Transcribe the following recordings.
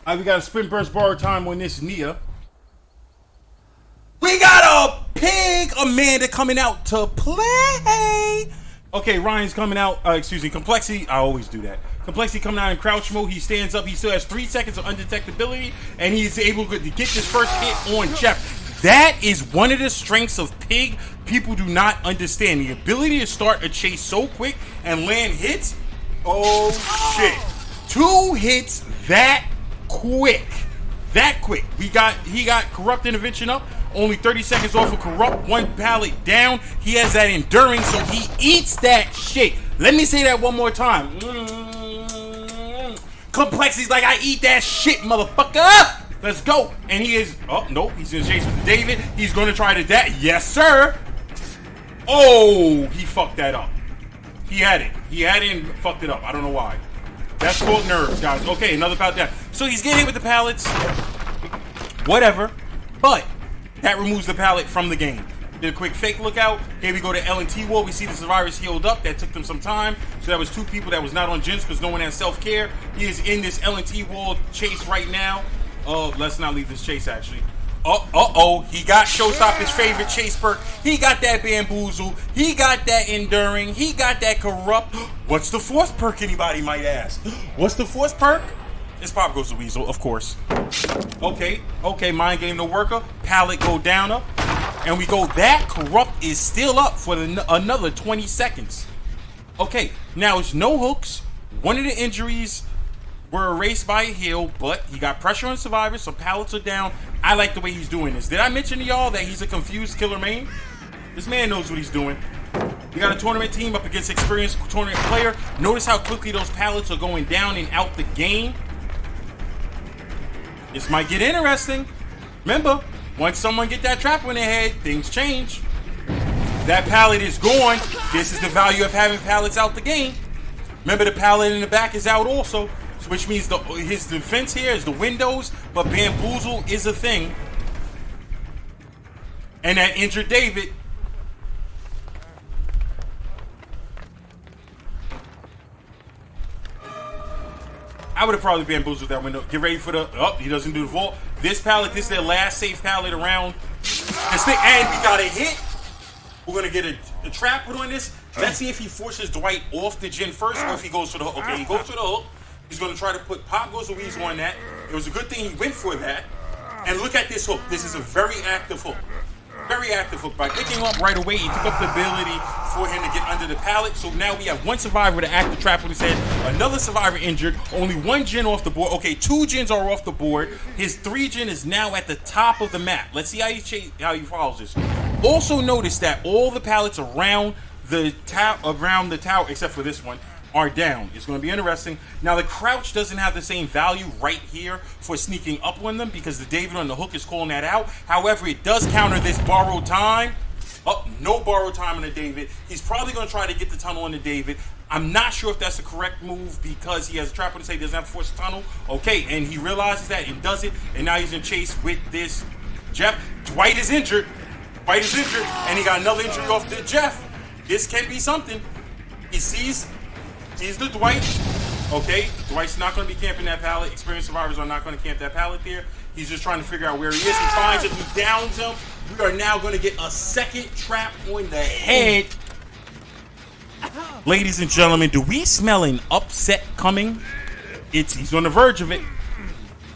We got a sprint burst borrow time on this Nia. We got a pig Amanda coming out to play. Okay, Ryan's coming out. Complexity. I always do that. Complexity coming out in crouch mode. He stands up. He still has 3 seconds of undetectability, and he's able to get this first hit on Jeff. That is one of the strengths of Pig. People do not understand the ability to start a chase so quick and land hits. Oh shit! 2 hits that quick. That quick. He got corrupt intervention up. Only 30 seconds off of corrupt. 1 pallet down. He has that enduring, so he eats that shit. Let me say that one more time. Complexity's like, I eat that shit, motherfucker. Let's go. And he is. Oh nope. He's gonna chase with David. He's gonna try to that. Yes, sir. Oh, he fucked that up. He had it. He had it and fucked it up. I don't know why. That's called nerves, guys. Okay, another pallet down. So he's getting hit with the pallets. Whatever. But that removes the pallet from the game. Did a quick fake lookout. Here we go to L&T wall. We see the survivors healed up. That took them some time. So that was 2 people that was not on gens because no one has self-care. He is in this L&T wall chase right now. Let's not leave this chase, actually. He got Showstopper's favorite chase perk. He got that bamboozle. He got that enduring. He got that corrupt. What's the 4th perk, anybody might ask? What's the 4th perk? It's Pop Goes the Weasel, of course. Okay, mind game no worker. Pallet go down up. And we go, that corrupt is still up for another 20 seconds. Okay, now it's no hooks. One of the injuries were erased by a heal, but he got pressure on survivors, so pallets are down. I like the way he's doing this. Did I mention to y'all that he's a confused killer main? This man knows what he's doing. We got a tournament team up against experienced tournament player. Notice how quickly those pallets are going down and out the game. This might get interesting. Remember, once someone get that trap on their head, things change. That pallet is gone. This is the value of having pallets out the game. Remember, the pallet in the back is out also, which means his defense here is the windows, but bamboozle is a thing. And that injured David. I would have probably bamboozled that window. Get ready for the... Oh, he doesn't do the vault. This pallet, this is their last safe pallet around this thing. And we got a hit. We're going to get a trap put on this. Let's see if he forces Dwight off the gen first or if he goes for the hook. Okay, he goes for the hook. He's going to try to put Pop Goes the Weasel on that. It was a good thing he went for that. And look at this hook. This is a very active hook. Very active hook. By picking up right away, he took up the ability for him to get under the pallet. So now we have 1 survivor to act the trap on his head. Another survivor injured. Only 1 gen off the board. Okay, 2 gens are off the board. His 3 gen is now at the top of the map. Let's see how he follows this. Also notice that all the pallets around the tower, except for this one, are down. It's going to be interesting. Now the crouch doesn't have the same value right here for sneaking up on them because the David on the hook is calling that out. However, it does counter this borrowed time. Oh, no borrowed time on the David. He's probably going to try to get the tunnel on the David. I'm not sure if that's the correct move because he has a trap on his head. He doesn't have to force the tunnel. Okay, and he realizes that and does it. And now he's in chase with this Jeff. Dwight is injured. Dwight is injured. And he got another injury off the Jeff. This can be something. He sees the Dwight. Okay, Dwight's not going to be camping that pallet. Experienced survivors are not going to camp that pallet there. He's just trying to figure out where he is. He finds it. He downs him. We are now going to get a second trap on the head. Ladies and gentlemen, do we smell an upset coming? He's on the verge of it.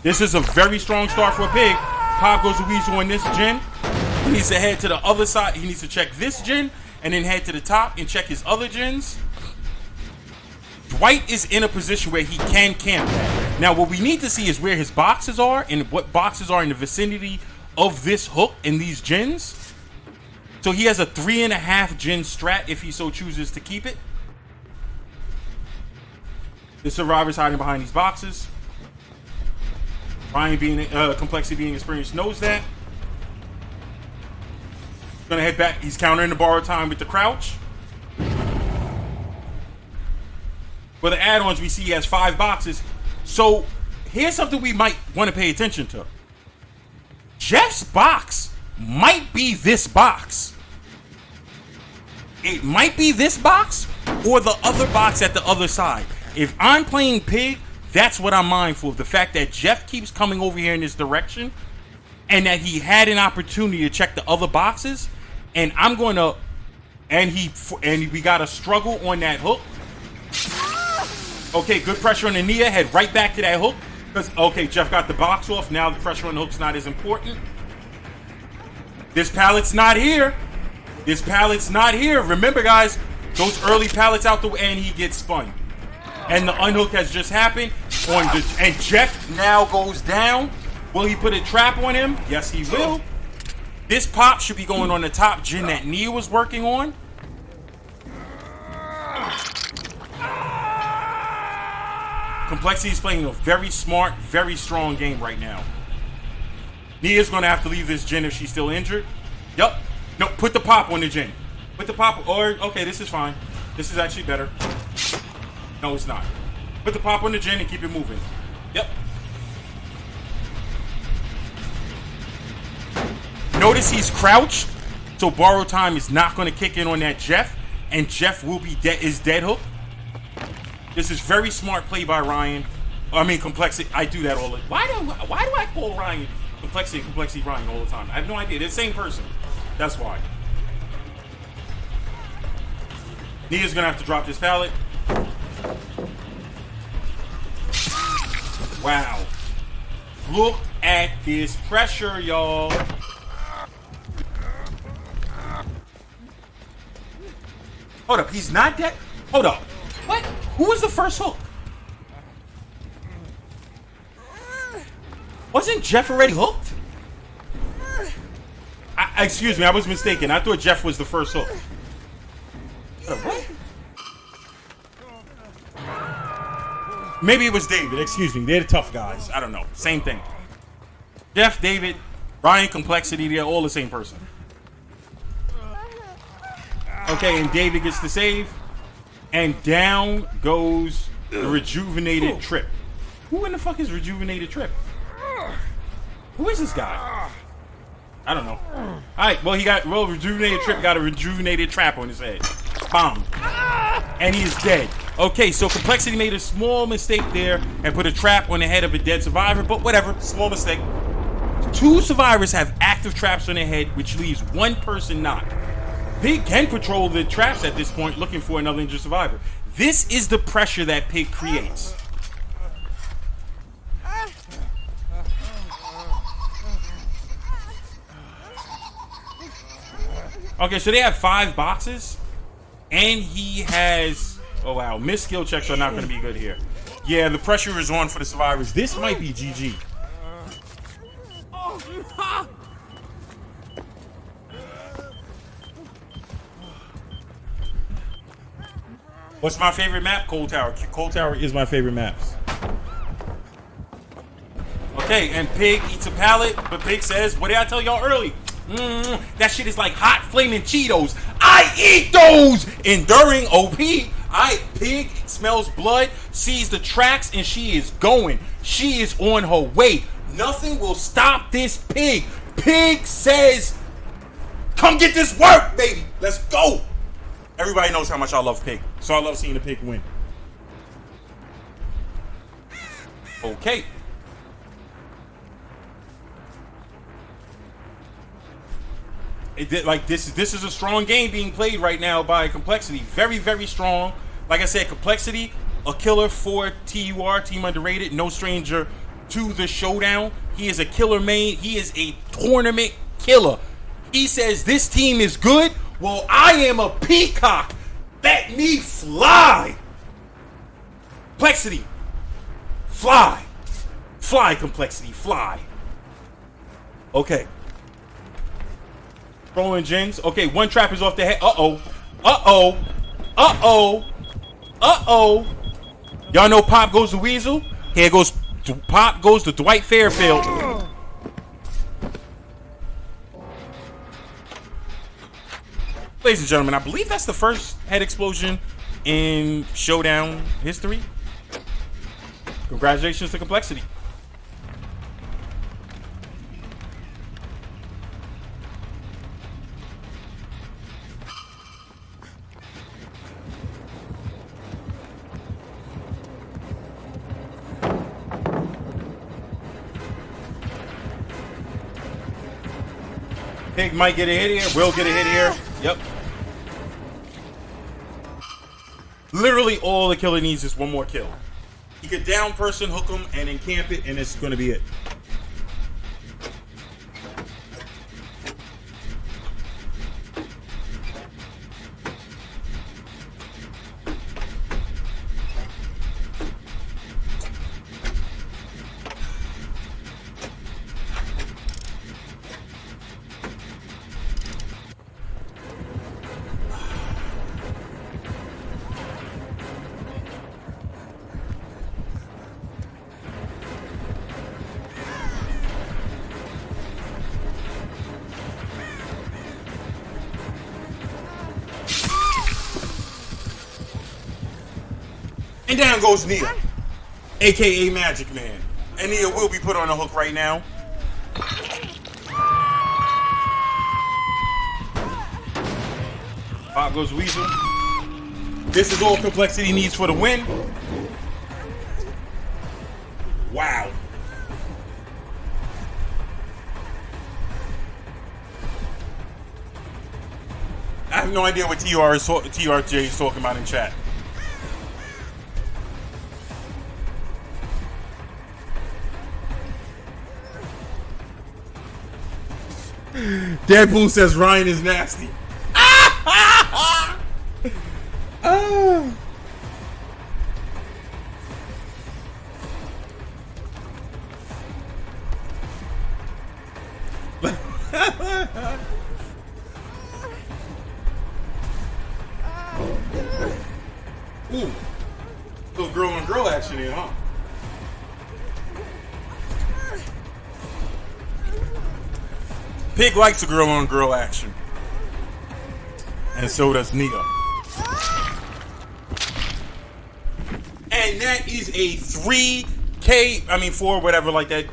This is a very strong start for a pig. Pop Goes the Weasel on this gen. He needs to head to the other side. He needs to check this gen and then head to the top and check his other gens. Dwight is in a position where he can camp that. Now, what we need to see is where his boxes are and what boxes are in the vicinity of this hook and these gens. So he has a 3.5 gen strat if he so chooses to keep it. The survivor's hiding behind these boxes. Ryan being Complexity being experienced knows that. Gonna head back. He's countering the borrow time with the crouch. For the add-ons, we see he has 5 boxes. So here's something we might want to pay attention to. Jeff's box might be this box. It might be this box or the other box at the other side. If I'm playing Pig, That's what I'm mindful of. The fact that Jeff keeps coming over here in this direction, and that he had an opportunity to check the other boxes, and I'm going to, and we got a struggle on that hook. Okay, good pressure on the knee. Head right back to that hook. Because, okay, Jeff got the box off. Now the pressure on the hook's not as important. This pallet's not here. This pallet's not here. Remember, guys, those early pallets out the way, and he gets spun. And the unhook has just happened. And Jeff now goes down. Will he put a trap on him? Yes, he will. This pop should be going on the top gen that Nia was working on. Complexity is playing a very smart, very strong game right now. Nia's going to have to leave this gen if she's still injured. Yup. No, put the pop on the gen. Put the pop, or, okay, this is fine. This is actually better. No, it's not. Put the pop on the gen and keep it moving. Yep. Notice he's crouched, so borrow time is not going to kick in on that Jeff, and Jeff will be dead hook. This is very smart play by Ryan. I mean, Complexity. I do that all the time. Why do I call Ryan Complexity Ryan all the time? I have no idea. They're the same person. That's why. Nia's going to have to drop this pallet. Wow. Look at this pressure, y'all. Hold up, he's not dead? Hold up. What? Who was the first hook? Wasn't Jeff already hooked? Excuse me, I was mistaken. I thought Jeff was the first hook. What? Maybe it was David. Excuse me. They're the tough guys. I don't know. Same thing. Jeff, David, Ryan, Complexity, they're all the same person. Okay, and David gets the save. And down goes the rejuvenated Trip. Who in the fuck is rejuvenated Trip? Who is this guy? I don't know. Alright, well, rejuvenated Trip got a rejuvenated trap on his head. Bomb. And he is dead. Okay, so Complexity made a small mistake there and put a trap on the head of a dead survivor, but whatever, small mistake. 2 survivors have active traps on their head, which leaves 1 person not. Pig can patrol the traps at this point, looking for another injured survivor. This is the pressure that Pig creates. Okay, so they have 5 boxes, and he has... Oh, wow. Missed skill checks are not going to be good here. Yeah, the pressure is on for the survivors. This might be GG. What's my favorite map? Cold Tower. Cold Tower is my favorite maps. Okay, and Pig eats a pallet, but Pig says, what did I tell y'all early? That shit is like hot flaming Cheetos. I eat those! Enduring OP. Pig smells blood, sees the tracks, and she is going. She is on her way. Nothing will stop this Pig. Pig says, come get this work, baby. Let's go. Everybody knows how much I love Pig, so I love seeing the Pig win. Okay. This is a strong game being played right now by Complexity. Very, very strong. Like I said, Complexity, a killer for TUR, Team Underrated, no stranger to the Showdown. He is a killer main. He is a tournament killer. He says this team is good. Well, I am a peacock. Let me fly. Complexity. Fly. Fly, Complexity. Fly. Okay. Throwing gens. Okay, 1 trap is off the head. Uh-oh. Uh-oh. Uh-oh. Uh-oh. Y'all know Pop goes to Weasel? Here goes Pop goes to Dwight Fairfield. Ladies and gentlemen, I believe that's the first head explosion in Showdown history. Congratulations to Complexity. Pig might get a hit here. Will get a hit here. Yep. Literally all the killer needs is one more kill. He could down person, hook him, and then camp it, and it's going to be it. And down goes Nia, aka Magic Man. And Nia will be put on the hook right now. Pop goes Weasel. This is all Complexity needs for the win. Wow. I have no idea what TRJ is talking about in chat. Deadpool says Ryan is nasty. Oh. Ooh. Little girl on girl action here, huh? Pig likes a girl on girl action. And so does Nia. And that is a 4, whatever like that.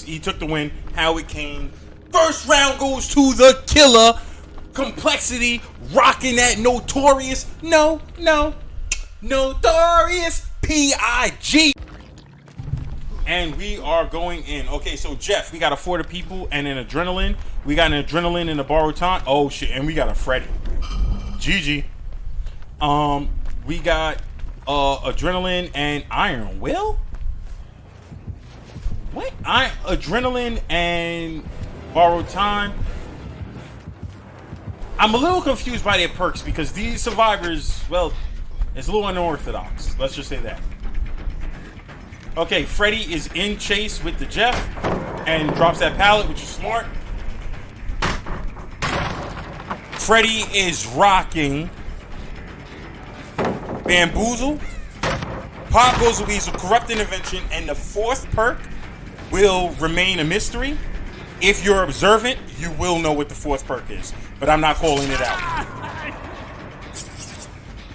He took the win. How it came. First round goes to the killer. Complexity rocking that notorious notorious PIG. And we are going in. Okay, so Jeff, we got a 40 people and an adrenaline. We got an adrenaline and a borrowed time. Oh shit, and we got a Freddy. GG. We got adrenaline and iron. Will? What? Adrenaline and borrowed time. I'm a little confused by their perks because these survivors, well, it's a little unorthodox. Let's just say that. Okay, Freddy is in chase with the Jeff and drops that pallet, which is smart. Freddy is rocking Bamboozle. Pop goes Weasel, Corrupt Intervention, and the 4th perk will remain a mystery. If you're observant, you will know what the 4th perk is, but I'm not calling it out.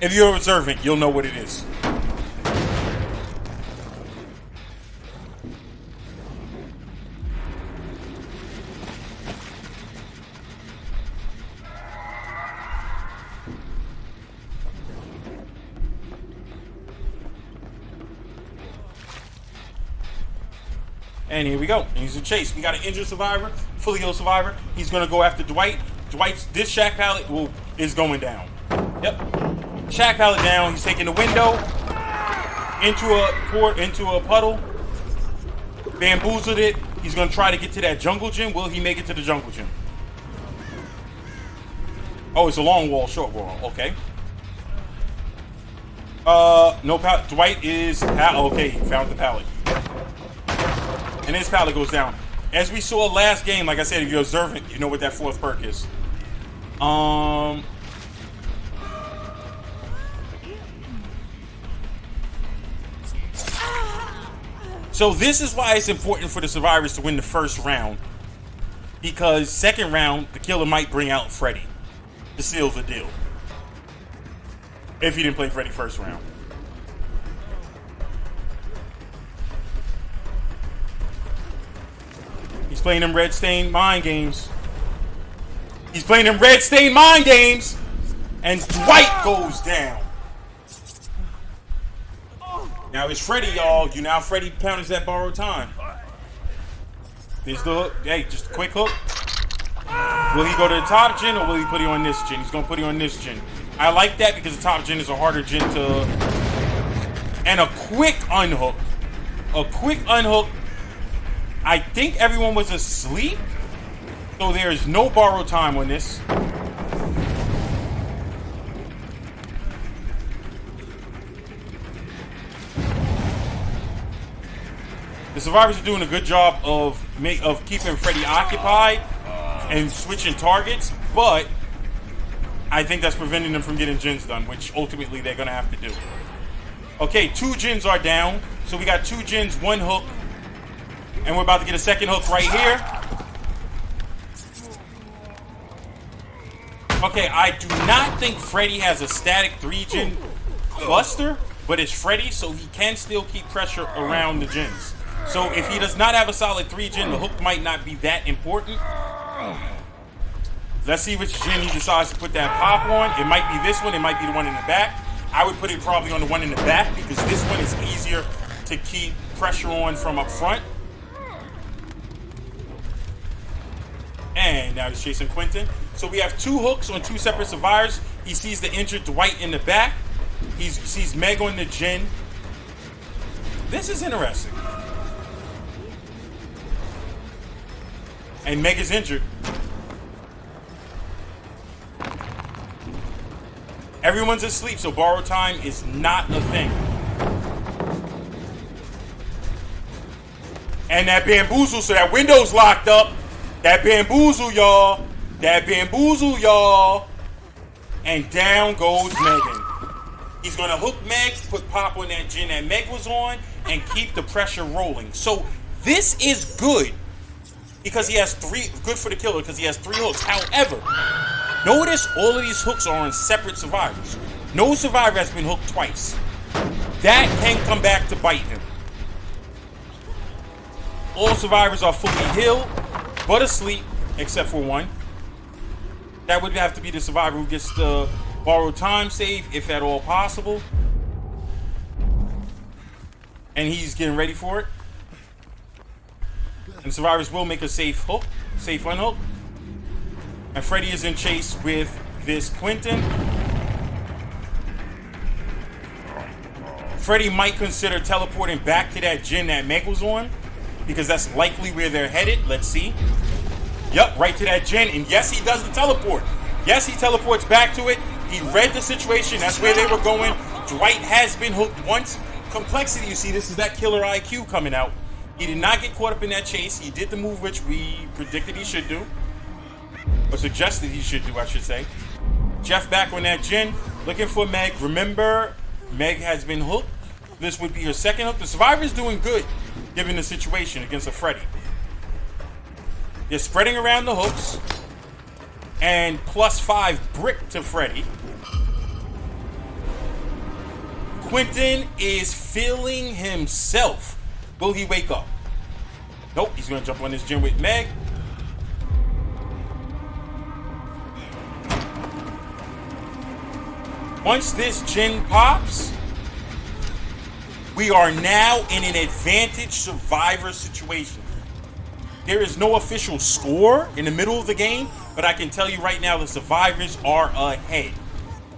If you're observant, you'll know what it is. And here we go. And he's in chase. We got an injured survivor, fully healed survivor. He's gonna go after Dwight. This shack pallet is going down. Yep. Shack pallet down. He's taking the window into a puddle. Bamboozled it. He's gonna try to get to that jungle gym. Will he make it to the jungle gym? Oh, it's a long wall, short wall. Okay. No pallet. Dwight is okay. Found the pallet. And his pallet goes down. As we saw last game, like I said, if you're observant, you know what that 4th perk is. So this is why it's important for the survivors to win the first round. Because second round, the killer might bring out Freddy. To seal the deal. If he didn't play Freddy first round. He's playing them red stained mind games. He's playing them red stained mind games. And Dwight goes down. Now it's Freddy, y'all. You now Freddy counters that borrowed time. There's the hook. Hey, just a quick hook. Will he go to the top gen or will he put it on this gen? He's going to put it on this gen. I like that because the top gen is a harder gen to... And a quick unhook. A quick unhook. I think everyone was asleep. So there is no borrowed time on this. The survivors are doing a good job of keeping Freddy occupied and switching targets, but I think that's preventing them from getting gens done, which ultimately they're going to have to do. Okay, 2 gens are down. So we got 2 gens, 1 hook, and we're about to get a second hook right here. Okay, I do not think Freddy has a static 3-gen cluster, but it's Freddy, so he can still keep pressure around the gens. So if he does not have a solid 3-gen, the hook might not be that important. Let's see which gen he decides to put that pop on. It might be this one. It might be the one in the back. I would put it probably on the one in the back because this one is easier to keep pressure on from up front. And now he's chasing Quentin. So we have 2 hooks on 2 separate survivors. He sees the injured Dwight in the back. He sees Meg on the gen. This is interesting. And Meg is injured. Everyone's asleep, so borrowed time is not a thing. And that bamboozle, so that window's locked up. That bamboozle, y'all. That bamboozle, y'all. And down goes Megan. He's going to hook Meg, put pop on that gen that Meg was on, and keep the pressure rolling. So this is good because he has 3, good for the killer because he has 3 hooks. However, notice all of these hooks are on separate survivors. No survivor has been hooked twice. That can come back to bite him. All survivors are fully healed, but asleep, except for 1. That would have to be the survivor who gets the borrowed time save, if at all possible. And he's getting ready for it. And survivors will make a safe hook, safe unhook. And Freddy is in chase with this Quentin. Freddy might consider teleporting back to that gen that Meg was on, because that's likely where they're headed. Let's see. Yep, right to that gen. And yes, he does the teleport. Yes, he teleports back to it. He read the situation. That's where they were going. Dwight has been hooked once. Complexity, you see, this is that killer IQ coming out. He did not get caught up in that chase. He did the move which we predicted he should do. Or suggested he should do, I should say. Jeff back on that gen, looking for Meg. Remember, Meg has been hooked. This would be her second hook. The survivor's doing good, given the situation against a Freddy. They're spreading around the hooks. And +5 brick to Freddy. Quentin is feeling himself. Will he wake up? Nope, he's going to jump on this gen with Meg. Once this gen pops, we are now in an advantage survivor situation. There is no official score in the middle of the game, but I can tell you right now the survivors are ahead.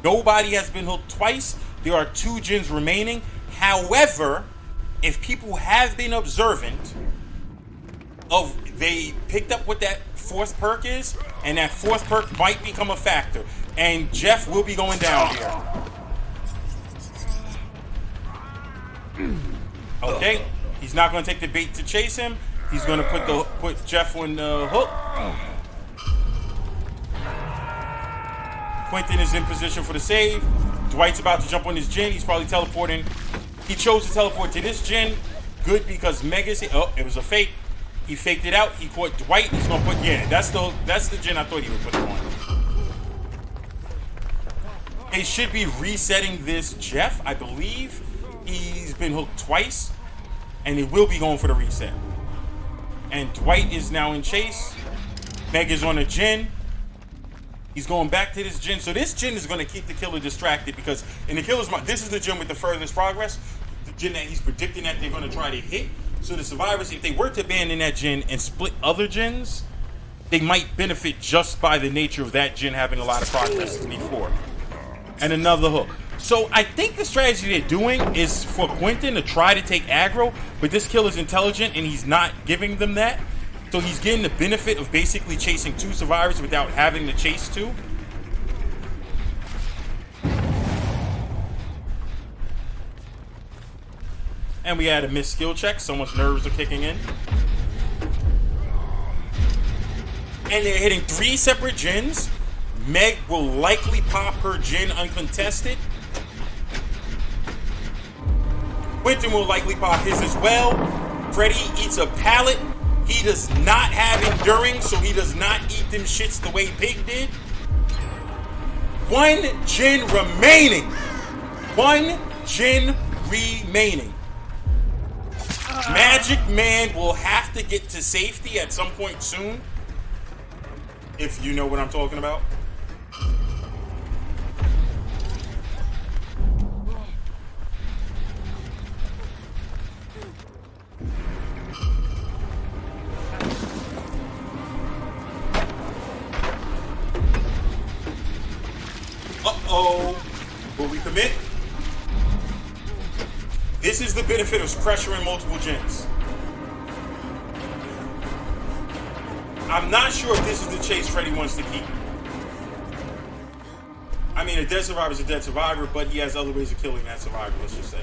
Nobody has been hooked twice. There are 2 gens remaining. However, if people have been observant they picked up what that 4th perk is, and that 4th perk might become a factor. And Jeff will be going down here. Okay, he's not going to take the bait to chase him. He's going to put Jeff on the hook. Quentin is in position for the save. Dwight's about to jump on his gen. He's probably teleporting. He chose to teleport to this gen. Good because Meg is here. Oh, it was a fake. He faked it out. He caught Dwight. He's going to put, yeah, that's the gen I thought he would put it on. They should be resetting this Jeff. I believe he's been hooked twice. And they will be going for the reset. And Dwight is now in chase. Meg is on a gen. He's going back to this gen. So this gen is going to keep the killer distracted because in the killer's mind, this is the gen with the furthest progress. The gen that he's predicting that they're going to try to hit. So the survivors, if they were to abandon that gen and split other gens, they might benefit just by the nature of that Jin having a lot of progress to D4. And another hook. So I think the strategy they're doing is for Quentin to try to take aggro, but this killer's intelligent and he's not giving them that. So he's getting the benefit of basically chasing 2 survivors without having to chase 2. And we had a missed skill check. Someone's nerves are kicking in. And they're hitting 3 separate Jins. Meg will likely pop her Jin uncontested. Quentin will likely pop his as well. Freddy eats a pallet. He does not have enduring, so he does not eat them shits the way Pig did. 1 Jin remaining. 1 Jin remaining. Magic Man will have to get to safety at some point soon. If you know what I'm talking about. Uh-oh. Will we commit? This is the benefit of pressuring multiple Jins. I'm not sure if this is the chase Freddy wants to keep. I mean, a dead survivor is a dead survivor, but he has other ways of killing that survivor, let's just say.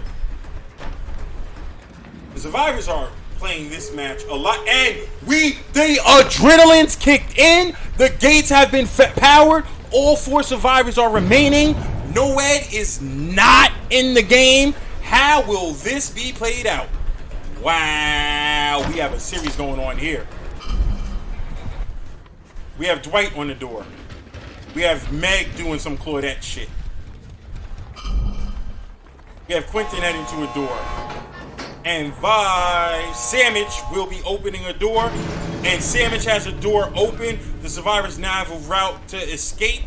The survivors are playing this match a lot, and the adrenaline's kicked in. The gates have been powered. All 4 survivors are remaining. Noed is not in the game. How will this be played out? Wow, we have a series going on here. We have Dwight on the door. We have Meg doing some Claudette shit. We have Quentin heading to a door. And Sandwich will be opening a door. And Sandwich has a door open. The survivors now have a route to escape.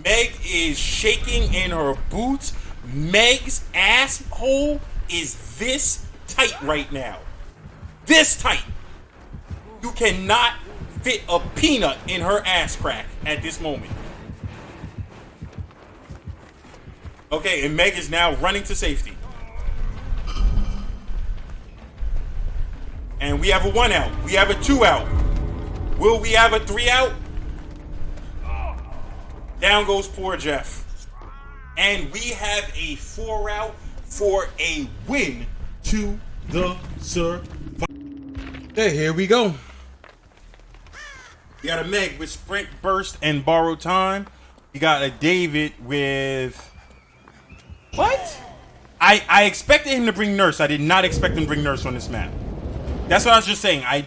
Meg is shaking in her boots. Meg's asshole is this tight right now. This tight. You cannot fit a peanut in her ass crack at this moment. Okay, and Meg is now running to safety. And we have a 1 out. We have a 2 out. Will we have a 3 out? Down goes poor Jeff. And we have a 4 out for a win to the survivor. Okay, here we go. We got a Meg with sprint, burst, and borrowed time. We got a David with... What? I expected him to bring Nurse. I did not expect him to bring Nurse on this map. That's what I was just saying. I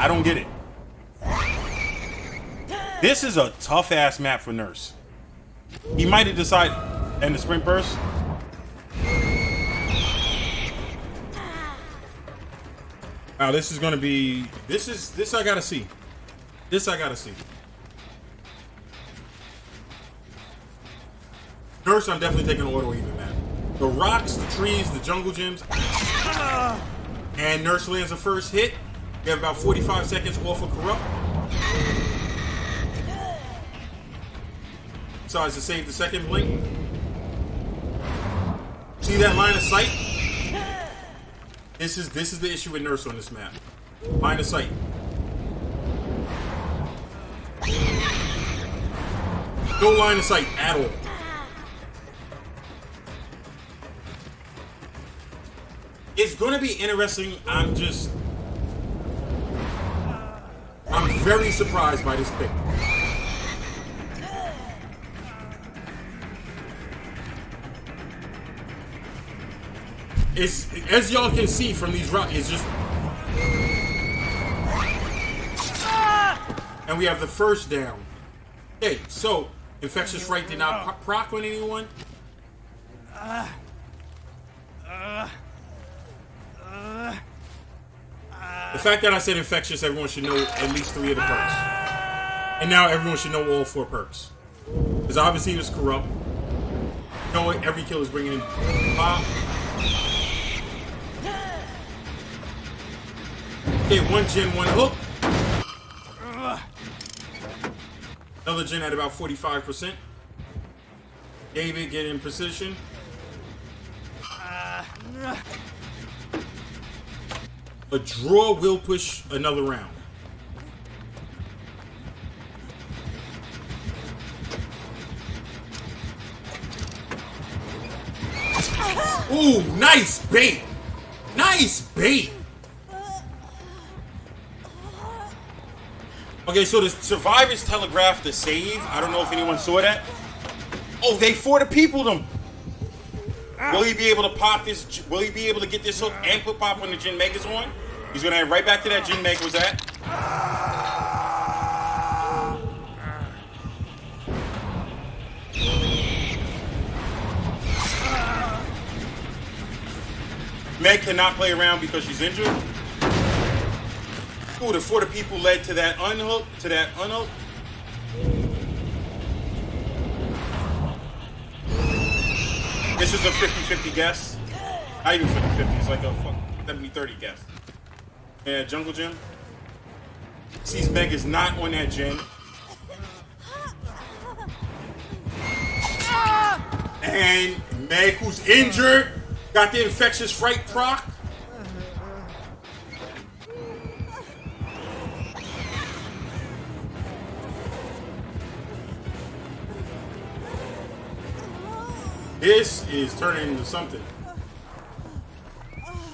don't get it. This is a tough-ass map for Nurse. He might have decided... And the sprint burst? Wow, this is going to be... This I got to see. This I got to see. Nurse, I'm definitely taking auto even, man. The rocks, the trees, the jungle gyms. And Nurse lands the first hit. We have about 45 seconds off of Corrupt. Decides to save the second blink. See that line of sight? This is the issue with Nurse on this map. Line of sight. No line of sight at all. It's going to be interesting. I'm very surprised by this pick. As y'all can see from these routes, it's just... And we have the first down. Okay, so Infectious Fright did not proc on anyone. The fact that I said infectious, everyone should know at least 3 of the perks. And now everyone should know all 4 perks. Because obviously it was corrupt. You know what? Every kill is bringing in pop. Okay, 1 gen, 1 hook. Another Jin at about 45%. David get in position. A draw will push another round. Ooh, nice bait. Nice bait. Okay, so the survivors telegraphed the save. I don't know if anyone saw that. Oh, they for the people them. Will he be able to pop this? Will he be able to get this hook and put pop when the Jin Mega's on? He's gonna head right back to that Jin Mega was at. Meg cannot play around because she's injured. Ooh, the for the people led to that unhook, This is a 50-50 guess. Not even 50-50, it's like a 70-30 guess. Yeah, Jungle Jim. Sees Meg is not on that Jin. And Meg, who's injured, got the infectious fright proc. This is turning into something.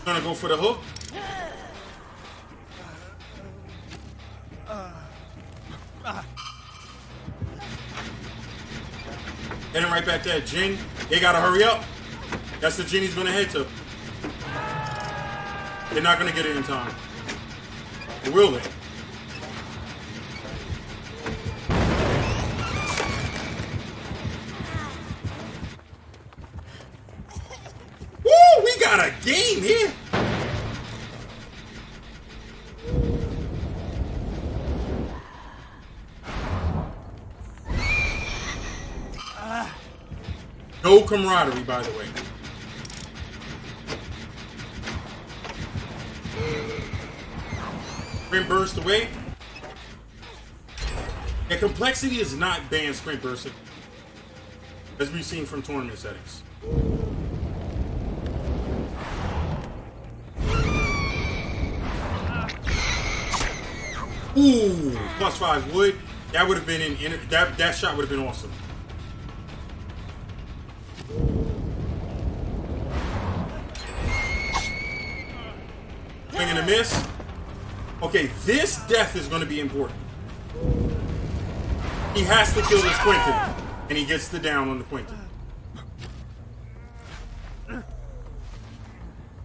Gonna go for the hook. Heading right back to that Jin. They gotta hurry up. That's the Jin he's gonna head to. They're not gonna get it in time. Or will they? Woo! We got a game here. No camaraderie, by the way. Sprint burst away. Yeah, Complexity is not banned sprint bursting, as we've seen from tournament settings. Ooh, +5 wood. That would have been that shot would have been awesome. Swing and a miss. Okay, this death is going to be important. He has to kill this Quentin, and he gets the down on the Quentin.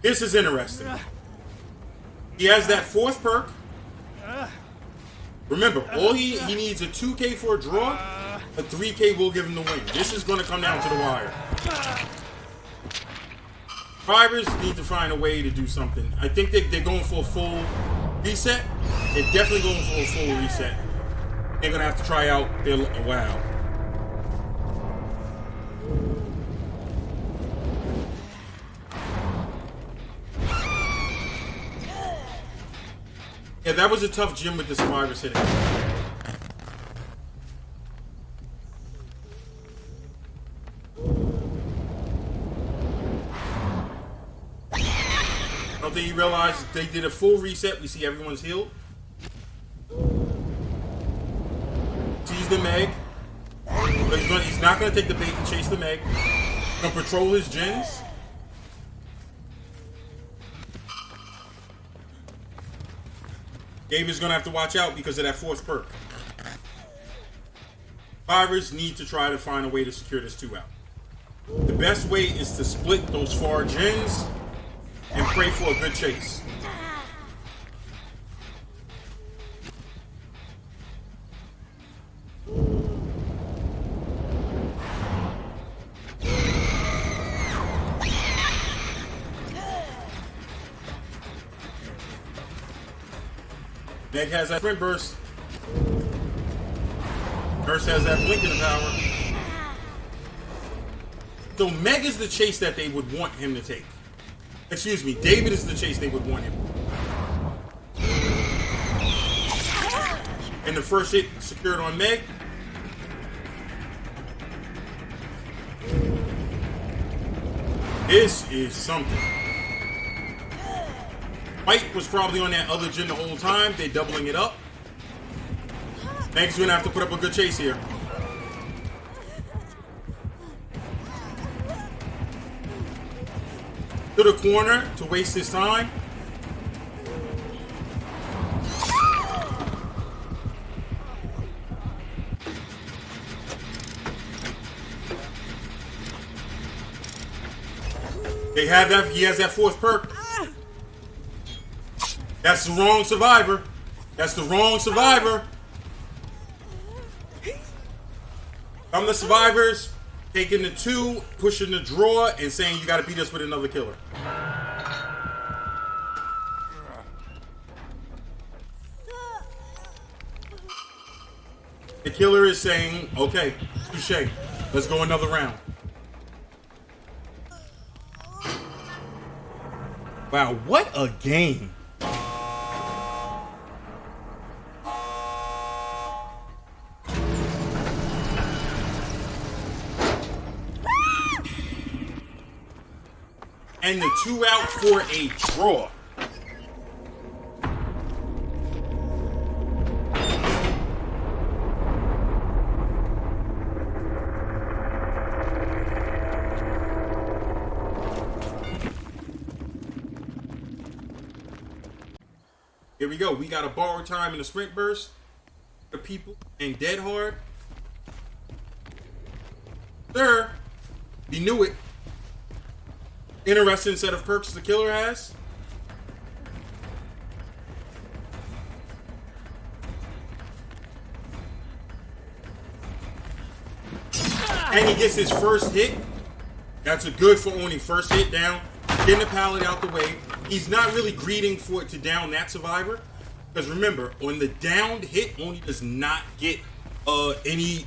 This is interesting. He has that 4th perk. Remember, all he needs a 2K for a draw. A 3K will give him the win. This is going to come down to the wire. Survivors need to find a way to do something. I think they're going for a full reset. They're definitely going for a full reset. They're going to have to try out their... Wow. Yeah, that was a tough gym with the survivors hitting. I don't think he realized they did a full reset. We see everyone's healed. Sees the Meg. But he's not going to take the bait and chase the Meg. He's going to patrol his gens. Gabe is going to have to watch out because of that 4th perk. Survivors need to try to find a way to secure this 2 out. The best way is to split those far gens and pray for a good chase. Meg has that sprint burst. Nurse has that blinking power. So Meg is the chase that they would want him to take. Excuse me, David is the chase they would want him. And the first hit secured on Meg. This is something. Mike was probably on that other gen the whole time. They're doubling it up. Meg's gonna have to put up a good chase here. To the corner to waste his time. They have that. He has that fourth perk. That's the wrong survivor. That's the wrong survivor. I'm the survivors taking the 2, pushing the draw, and saying you got to beat us with another killer. The killer is saying, okay, touche. Let's go another round. Wow, what a game. And the 2 out for a draw. Here we go. We got a borrowed time in the sprint burst. The people and dead hard. Sir, he knew it. Interesting set of perks the killer has. And he gets his first hit. That's a good for only first hit down. Getting the pallet out the way. He's not really greeting for it to down that survivor. Because remember, on the downed hit, only does not get any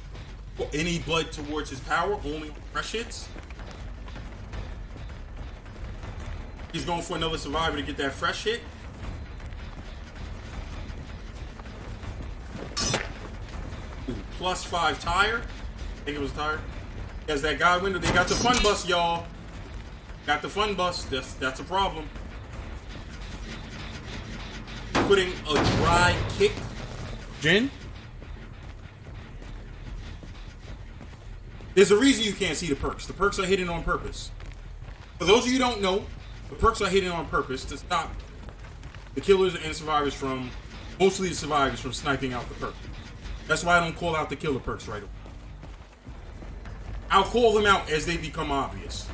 blood towards his power, only fresh hits. He's going for another survivor to get that fresh hit. Ooh, +5 tire. I think it was a tire. Has that guy window. They got the fun bus, y'all. Got the fun bus. That's a problem. Putting a dry kick. Jen? There's a reason you can't see the perks. The perks are hidden on purpose. For those of you who don't know, the perks are hidden on purpose to stop the killers and survivors from, mostly the survivors, from sniping out the perk. That's why I don't call out the killer perks right away. I'll call them out as they become obvious.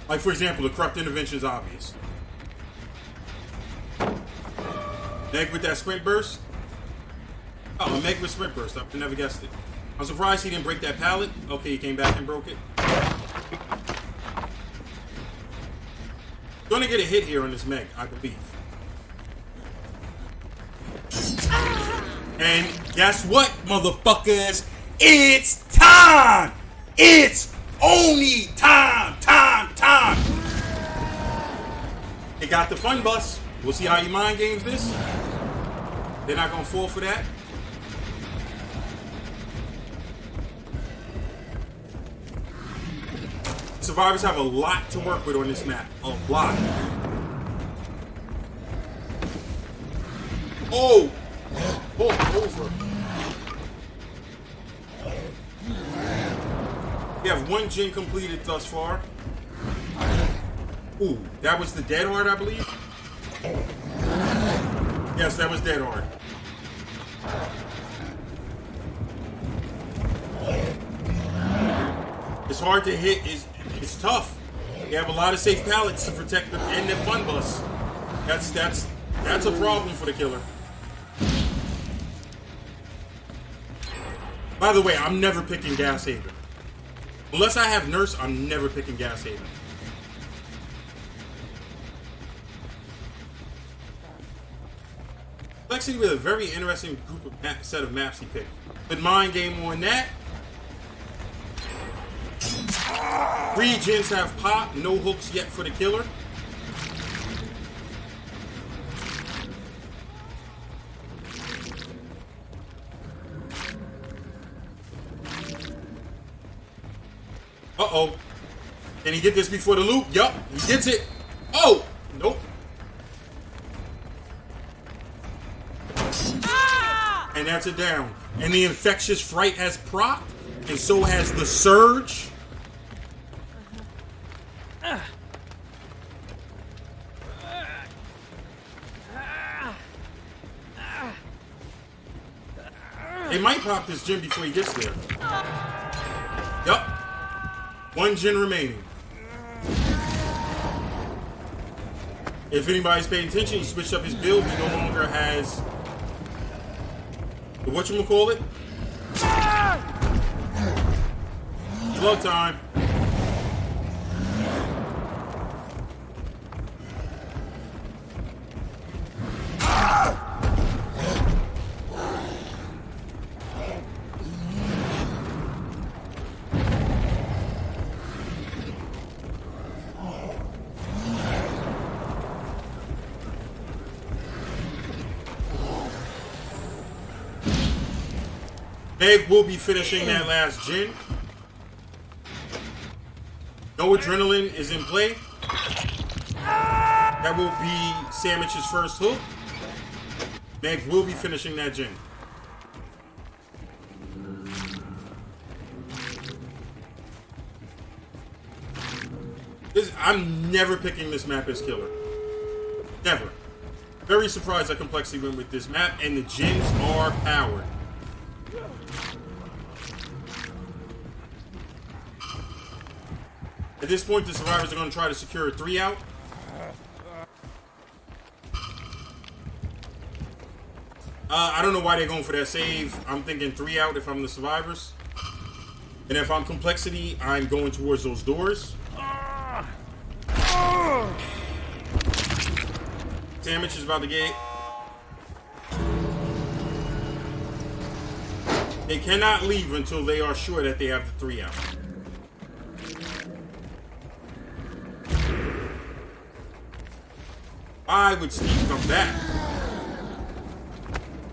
Like, for example, the corrupt intervention is obvious. Meg with that sprint burst. Oh, a Meg with sprint burst. I never guessed it. I'm surprised he didn't break that pallet. Okay, he came back and broke it. Gonna get a hit here on this Meg, I believe. And guess what, motherfuckers? It's time! It's only time! They got the fun bus. We'll see how you mind games this. They're not gonna fall for that. Survivors have a lot to work with on this map. A lot. Oh! Over. We have 1 gen completed thus far. Ooh, that was the dead hard, I believe. Yes, that was dead hard. It's hard to hit. It's tough. You have a lot of safe pallets to protect them and their fun bus. That's a problem for the killer. By the way, I'm never picking Gas Haven. Unless I have Nurse, I'm never picking Gas Haven. Complexity with a very interesting group of set of maps he picked. Good mind game on that. 3 gens have popped. No hooks yet for the killer. Uh-oh. Can he get this before the loop? Yup, he gets it. Oh, nope. And that's a down. And the infectious fright has procced, and so has the surge. They might pop this gin before he gets there. Yup. 1 gin remaining. If anybody's paying attention, he switched up his build. He no longer has the whatchamacallit. Blood time. Meg will be finishing that last gin. No adrenaline is in play. That will be Sandwich's first hook. Meg will be finishing that gin. I'm never picking this map as killer. Never. Very surprised that Complexity went with this map, and the gins are powered. At this point, the survivors are going to try to secure a 3 out. I don't know why they're going for that save. I'm thinking 3 out if I'm the survivors. And if I'm Complexity, I'm going towards those doors. Sandwich is about to get. They cannot leave until they are sure that they have the 3 out. Why would Steve come back?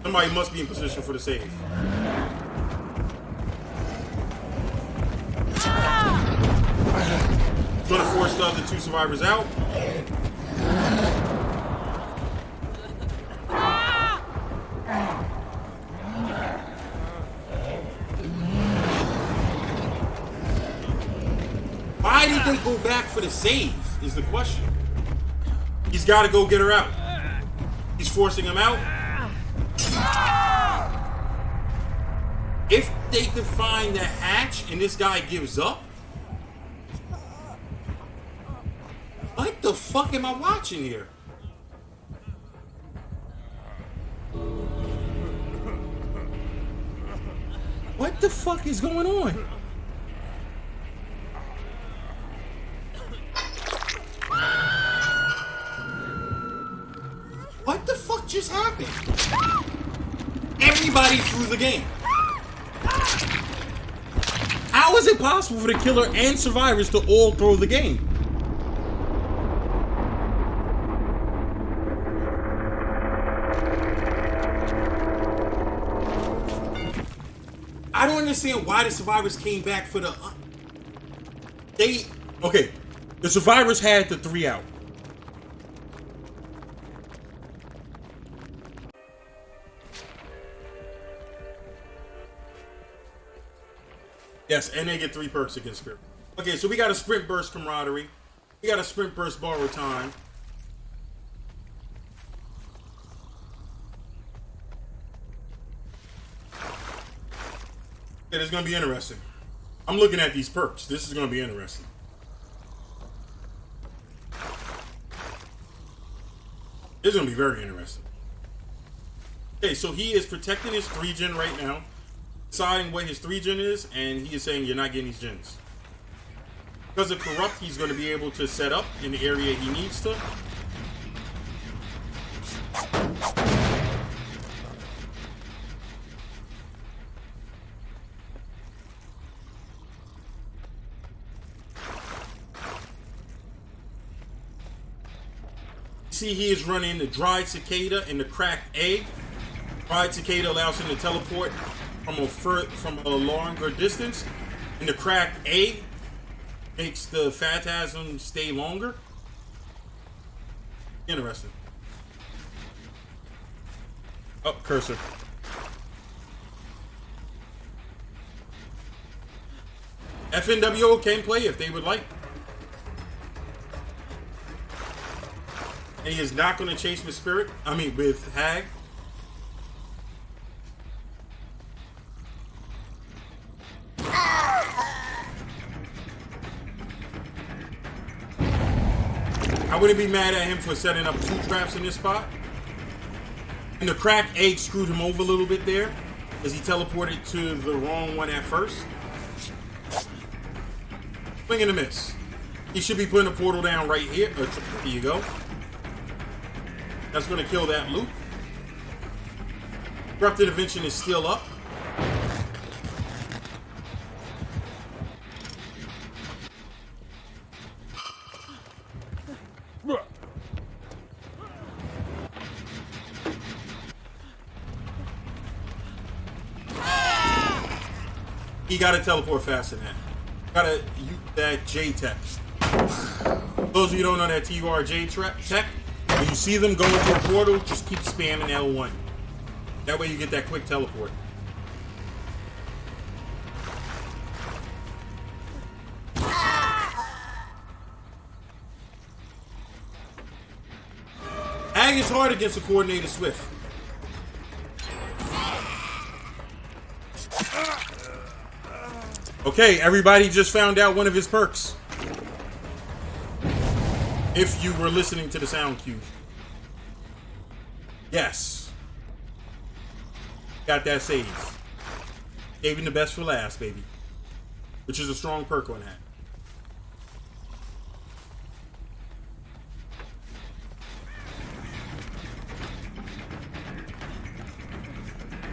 Somebody must be in position for the save. Gonna force the other 2 survivors out. Why did they go back for the save is the question. He's got to go get her out. He's forcing him out. If they could find the hatch and this guy gives up, what the fuck am I watching here? What the fuck is going on? What the fuck just happened? Everybody threw the game. How is it possible for the killer and survivors to all throw the game? I don't understand why the survivors came back for the... Okay, the survivors had the 3 out. Yes, and they get 3 perks against Spirit. Okay, so we got a sprint burst camaraderie. We got a sprint burst borrow time. It is going to be interesting. I'm looking at these perks. This is going to be interesting. This is going to be very interesting. Okay, so he is protecting his 3 gen right now. Deciding what his 3 gen is, and he is saying you're not getting these gens. Because of Corrupt, he's going to be able to set up in the area he needs to. See, he is running the dried cicada and the cracked egg. Dried cicada allows him to teleport from a longer distance, and the cracked egg makes the phantasm stay longer. Interesting. Oh, cursor. FNWO can play if they would like. And he is not going to chase with Spirit. I mean, with Hag. I wouldn't be mad at him for setting up 2 traps in this spot. And the cracked egg screwed him over a little bit there, as he teleported to the wrong one at first. Swing and a miss. He should be putting a portal down right here. Here you go. That's going to kill that loop. Corrupted Invention is still up. He got to teleport faster than that. Gotta use that J tech. Those of you who don't know that TURJ tech, when you see them go into a portal, just keep spamming L1. That way you get that quick teleport. Hag is hard against a coordinated Swift. Okay, everybody just found out one of his perks. If you were listening to the sound cue. Yes. Got that save. Saving the best for last, baby. Which is a strong perk on that.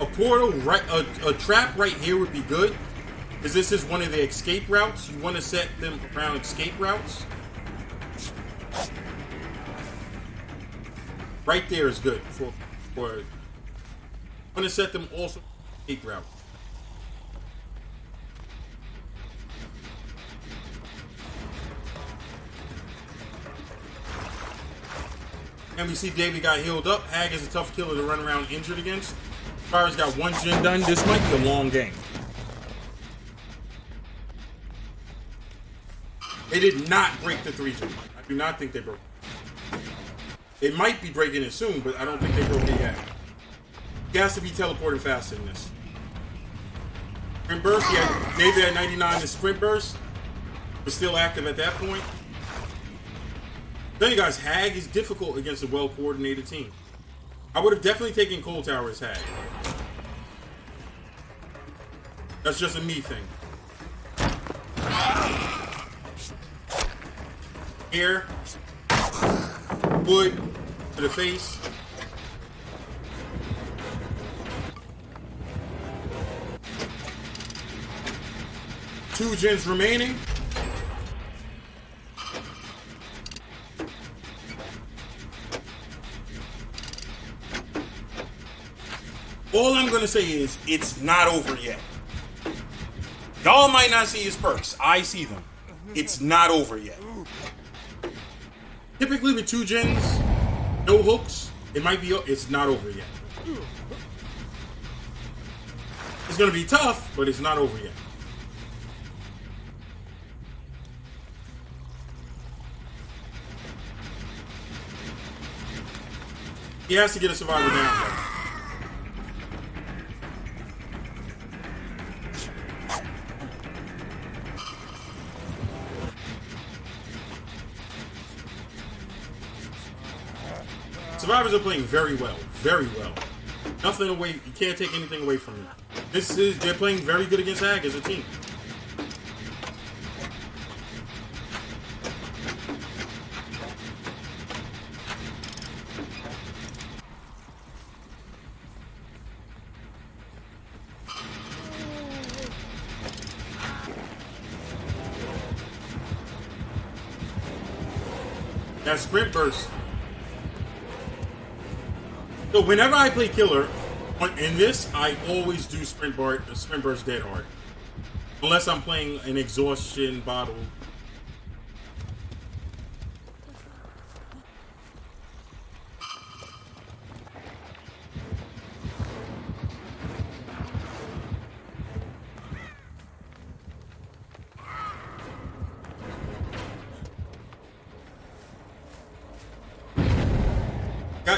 A portal, right? A trap right here would be good. Because this is one of the escape routes. You want to set them around escape routes. Right there is good for you want to set them also escape route. And we see David got healed up. Hag is a tough killer to run around injured against. Fire's got 1 gen done. This might be a long game. They did not break the 3-gen. I do not think they broke it. They might be breaking it soon, but I don't think they broke it yet. He has to be teleporting faster than this. Sprint burst, yeah, David at 99 is sprint burst. Was still active at that point. Tell you guys, Hag is difficult against a well-coordinated team. I would have definitely taken Cold Tower as Hag. That's just a me thing. Air, wood to the face. Two gens remaining. All I'm gonna say is it's not over yet. Y'all might not see his perks. I see them. It's not over yet. Typically with 2 gens, no hooks, it might be, it's not over yet. It's gonna be tough, but it's not over yet. He has to get a survivor down, though. Survivors are playing very well. Very well. Nothing away. You can't take anything away from them. They're playing very good against Hag as a team. That sprint burst. So whenever I play killer, in this, I always do sprint burst dead hard. Unless I'm playing an exhaustion bottle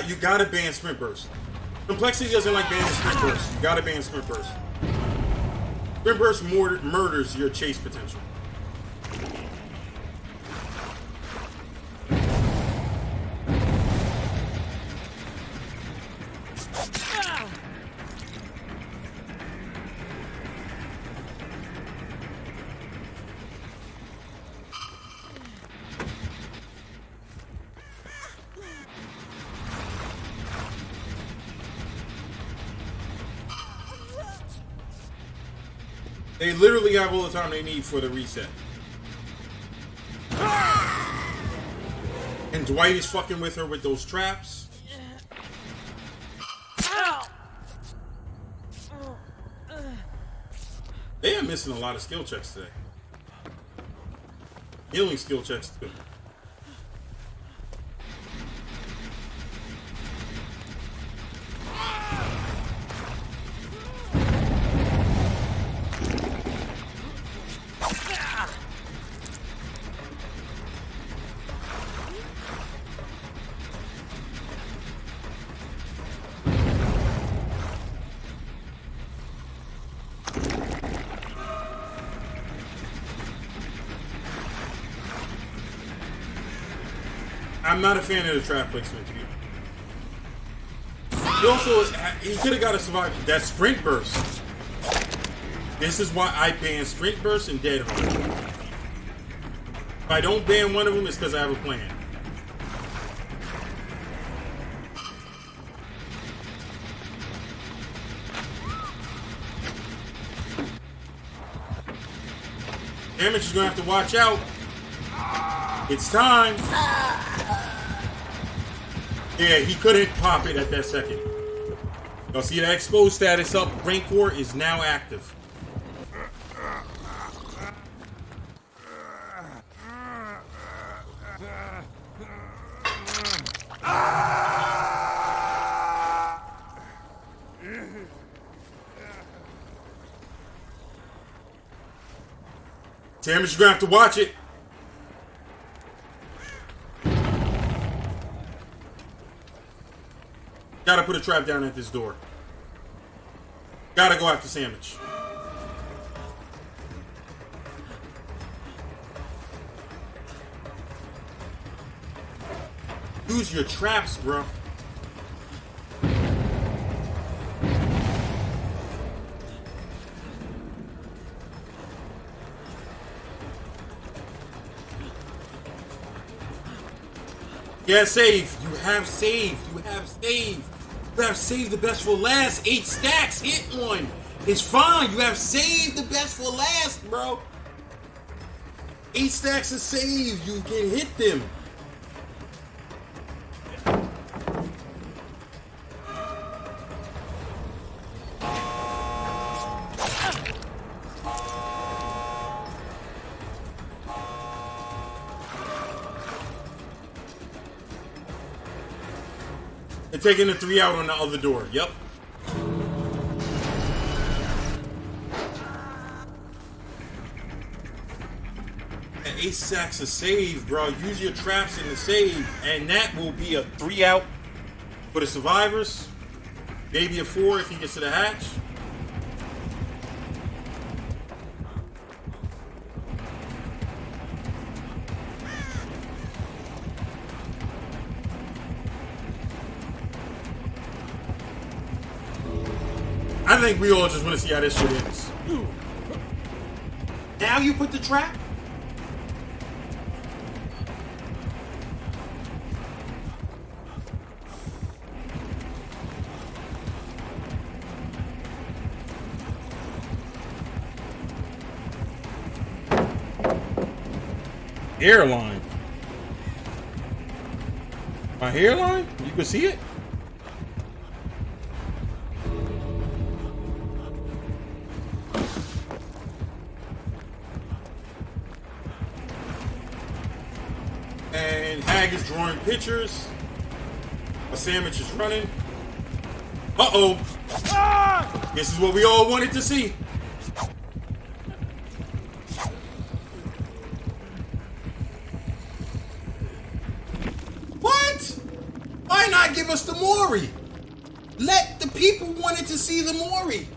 You gotta ban sprint burst. Complexity doesn't like banning sprint burst. You gotta ban sprint burst. Sprint burst murders your chase potential. They literally have all the time they need for the reset. And Dwight is fucking with her with those traps. They are missing a lot of skill checks today. Healing skill checks too. I'm not a fan of the trap placement. He also could have got a survivor. That sprint burst. This is why I ban sprint burst and dead hard. If I don't ban one of them, it's because I have a plan. Damage is gonna have to watch out. It's time. Yeah, he couldn't pop it at that second. Y'all see that exposed status up? Rancor is now active. Damage, you're gonna have to watch it. Gotta put a trap down at this door. Gotta go after Sandwich. Use your traps, bro. Yeah, save. You have saved. You have saved. You have saved the best for last. 8 stacks. Hit one. It's fine. You have saved the best for last, bro. 8 stacks of save. You can hit them. And taking the 3 out on the other door. Yep. And 8 stacks of save, bro. Use your traps in the save. And that will be a 3 out for the survivors. Maybe a 4 if he gets to the hatch. I think we all just want to see how this shit ends. Now you put the trap? Hairline. My hairline? You can see it? And Hag is drawing pictures. A sandwich is running. Uh-oh. Ah! This is what we all wanted to see. What? Why not not give us the Mori? Let the people wanted to see the Mori.